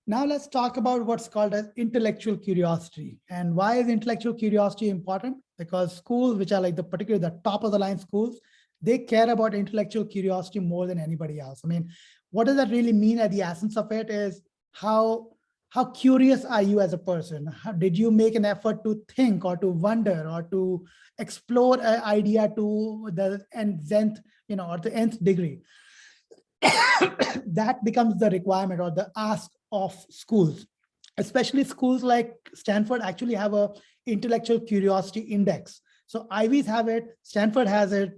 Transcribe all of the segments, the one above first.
Now let's talk about what's called as intellectual curiosity. And why is intellectual curiosity important? Because schools, which are like the particularly the top of the line schools, they care about intellectual curiosity more than anybody else. I mean, what does that really mean? At the essence of it is how curious are you as a person? Did you make an effort to think or to wonder or to explore an idea to the nth, or the nth degree? That becomes the requirement or the ask of schools, especially schools like Stanford actually have a intellectual curiosity index. So Ivies have it, Stanford has it,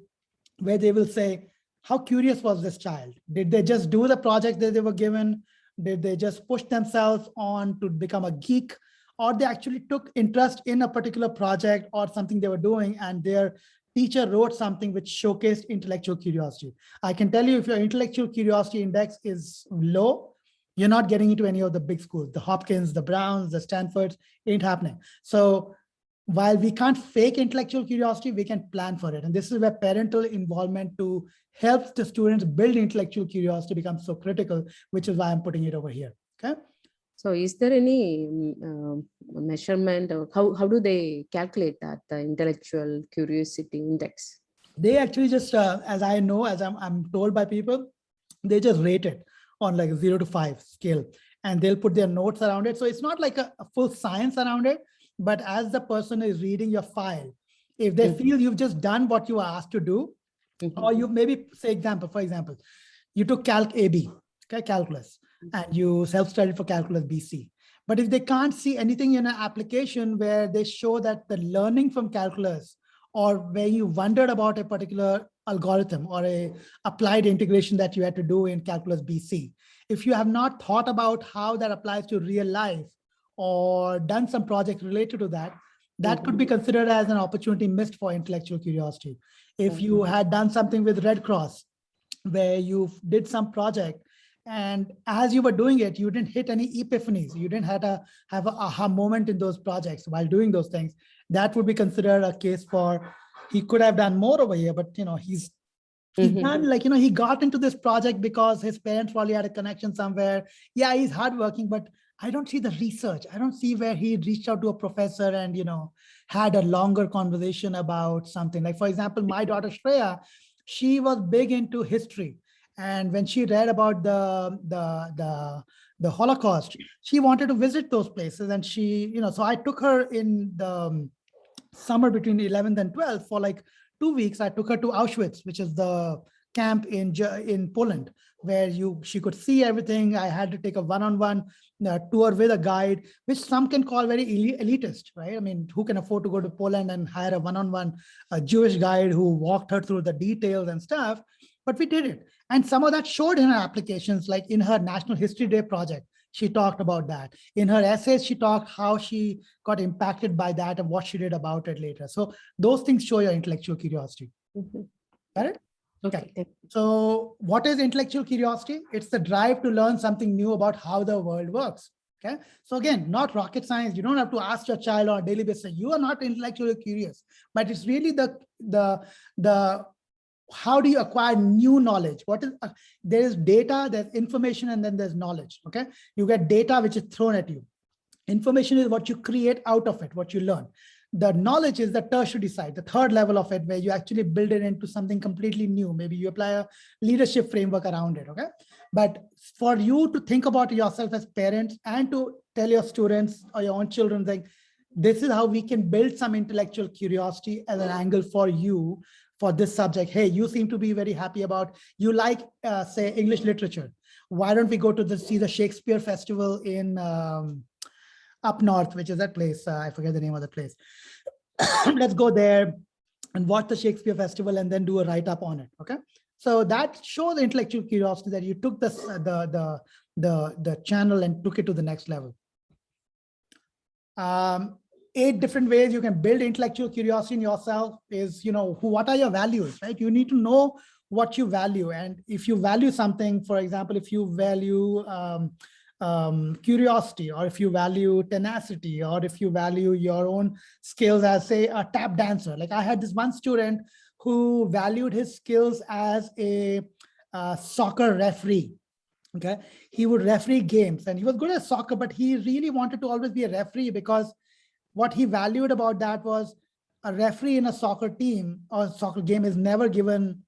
where they will say, how curious was this child? Did they just do the project that they were given? Did they just push themselves on to become a geek? Or they actually took interest in a particular project or something they were doing, and their teacher wrote something which showcased intellectual curiosity. I can tell you, if your intellectual curiosity index is low, you're not getting into any of the big schools, the Hopkins, the Browns, the Stanfords, ain't happening. So while we can't fake intellectual curiosity, we can plan for it. And this is where parental involvement to help the students build intellectual curiosity becomes so critical, which is why I'm putting it over here. Okay. So is there any measurement, or how do they calculate that, the intellectual curiosity index? They actually just, as I know, as I'm told by people, they just rate it on like a 0 to 5 scale, and they'll put their notes around it. So it's not like a full science around it, but as the person is reading your file, if they feel you've just done what you were asked to do, or you maybe say for example, you took Calc AB, okay, calculus, and you self-studied for calculus BC. But if they can't see anything in an application where they show that the learning from calculus, or where you wondered about a particular algorithm or a applied integration that you had to do in calculus BC, if you have not thought about how that applies to real life or done some project related to that, that could be considered as an opportunity missed for intellectual curiosity. If you had done something with Red Cross, where you did some project, and as you were doing it, you didn't hit any epiphanies, you didn't have a aha moment in those projects while doing those things, that would be considered a case for he could have done more over here, but he's done, like, he got into this project because his parents probably had a connection somewhere. Yeah, he's hardworking, but I don't see the research. I don't see where he reached out to a professor and, had a longer conversation about something. Like, for example, my daughter Shreya, she was big into history. And when she read about the Holocaust, she wanted to visit those places. And she, so I took her in the summer between 11th and 12th for like 2 weeks. I took her to Auschwitz, which is the camp in Poland, where she could see everything. I had to take a one-on-one tour with a guide, which some can call very elitist, right? I mean, who can afford to go to Poland and hire a one-on-one Jewish guide who walked her through the details and stuff? But we did it. And some of that showed in her applications, like in her National History Day project. She talked about that. In her essays, she talked how she got impacted by that and what she did about it later. So those things show your intellectual curiosity. Got it? Okay. So what is intellectual curiosity? It's the drive to learn something new about how the world works. Okay. So again, not rocket science. You don't have to ask your child on a daily basis. You are not intellectually curious, but it's really the how do you acquire new knowledge? What is there is data, there's information, and then there's knowledge. Okay. You get data which is thrown at you. Information is what you create out of it, what you learn. The knowledge is the tertiary side, the third level of it, where you actually build it into something completely new. Maybe you apply a leadership framework around it. Okay. But for you to think about yourself as parents and to tell your students or your own children, like, this is how we can build some intellectual curiosity as an angle for you for this subject. Hey, you seem to be very happy about, you like, say, English literature. Why don't we go to see the Shakespeare Festival in up north, which is that place? I forget the name of the place. Let's go there and watch the Shakespeare Festival and then do a write-up on it. Okay. So that shows intellectual curiosity, that you took this the channel and took it to the next level. 8 different ways you can build intellectual curiosity in yourself is, what are your values, right? You need to know what you value. And if you value something, for example, if you value curiosity, or if you value tenacity, or if you value your own skills as, say, a tap dancer. Like, I had this one student who valued his skills as a soccer referee, Okay. He would referee games and he was good at soccer, but he really wanted to always be a referee because what he valued about that was a referee in a soccer team or soccer game is never given.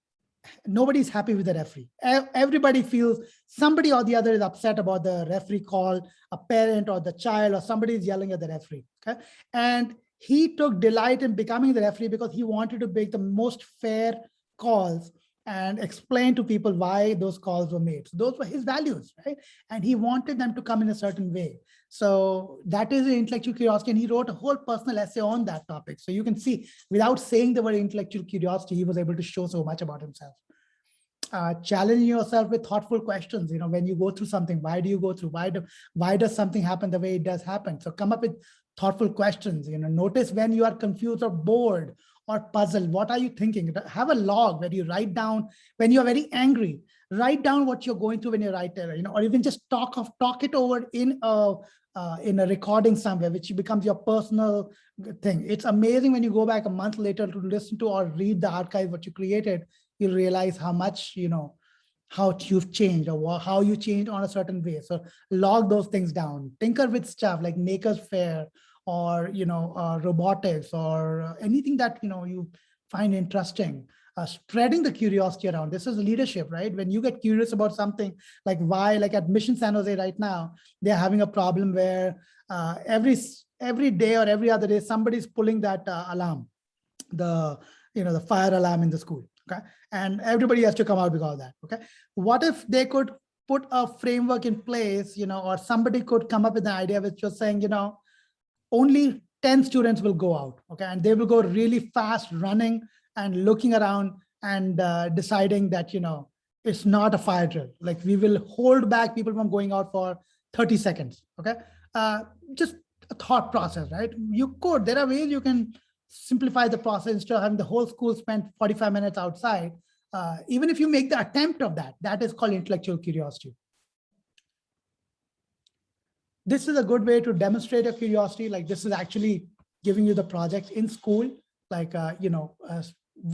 Nobody's happy with the referee. Everybody feels somebody or the other is upset about the referee call, a parent or the child, or somebody is yelling at the referee. Okay. And he took delight in becoming the referee because he wanted to make the most fair calls and explain to people why those calls were made. So those were his values, right? And he wanted them to come in a certain way. So that is the intellectual curiosity. And he wrote a whole personal essay on that topic. So you can see, without saying the word intellectual curiosity, he was able to show so much about himself. Challenge yourself with thoughtful questions. When you go through something, why do you go through? Why does something happen the way it does happen? So come up with thoughtful questions. Notice when you are confused or bored or puzzled. What are you thinking? Have a log where you write down when you're very angry. Write down what you're going through when you write it, or even just talk it over in a recording somewhere, which becomes your personal thing. It's amazing when you go back a month later to listen to or read the archive what you created. You'll realize how much how you've changed or how you changed on a certain way. So log those things down. Tinker with stuff like Maker's Fair or robotics or anything that you find interesting. Spreading the curiosity around. This is leadership, right? When you get curious about something, like why, like at Mission San Jose right now, they're having a problem where every day or every other day somebody's pulling that alarm, the fire alarm in the school. Okay, and everybody has to come out because of that. Okay, what if they could put a framework in place, or somebody could come up with an idea which was saying, only 10 students will go out, okay, and they will go really fast running and looking around and deciding that it's not a fire drill. Like, we will hold back people from going out for 30 seconds. Okay, just a thought process, right? There are ways you can simplify the process instead of having the whole school spend 45 minutes outside. Even if you make the attempt of that is called intellectual curiosity. This is a good way to demonstrate your curiosity. Like, this is actually giving you the project in school. Like,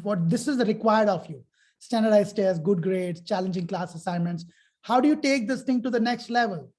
what this is required of you: standardized tests, good grades, challenging class assignments. How do you take this thing to the next level?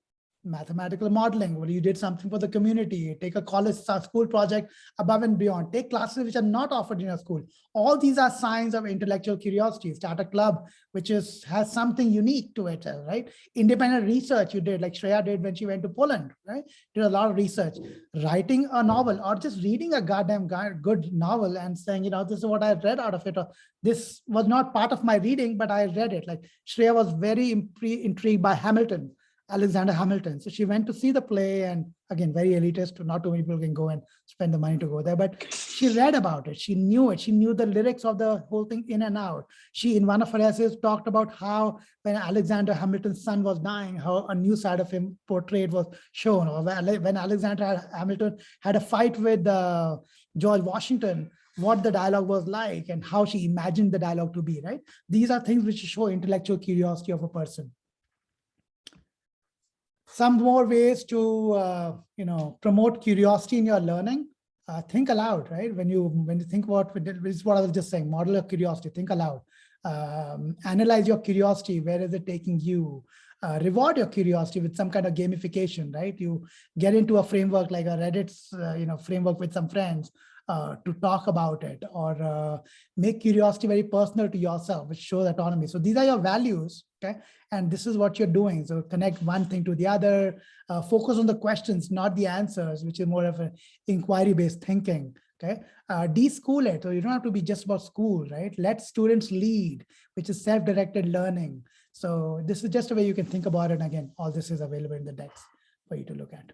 Mathematical modeling, where you did something for the community, take a college school project above and beyond, take classes which are not offered in your school. All these are signs of intellectual curiosity. Start a club which has something unique to it, right? Independent research you did, like Shreya did when she went to Poland, right? Did a lot of research. Writing a novel or just reading a goddamn good novel and saying, this is what I read out of it, or this was not part of my reading, but I read it. Like, Shreya was very intrigued by Hamilton, Alexander Hamilton. So she went to see the play, and again, very elitist, not too many people can go and spend the money to go there, but she read about it. She knew it. She knew the lyrics of the whole thing in and out. She, in one of her essays, talked about how when Alexander Hamilton's son was dying, how a new side of him portrayed was shown, or when Alexander Hamilton had a fight with George Washington, what the dialogue was like and how she imagined the dialogue to be, right? These are things which show intellectual curiosity of a person. Some more ways to promote curiosity in your learning. Think aloud, right? When you think about, this is what I was just saying, model your curiosity, think aloud. Analyze your curiosity. Where is it taking you? Reward your curiosity with some kind of gamification, right? You get into a framework like a Reddit's framework with some friends to talk about it, or make curiosity very personal to yourself, which shows autonomy. So these are your values, okay? And this is what you're doing. So connect one thing to the other, focus on the questions, not the answers, which is more of an inquiry-based thinking, okay? De-school it, so you don't have to be just about school, right? Let students lead, which is self-directed learning. So this is just a way you can think about it. And again, all this is available in the decks for you to look at.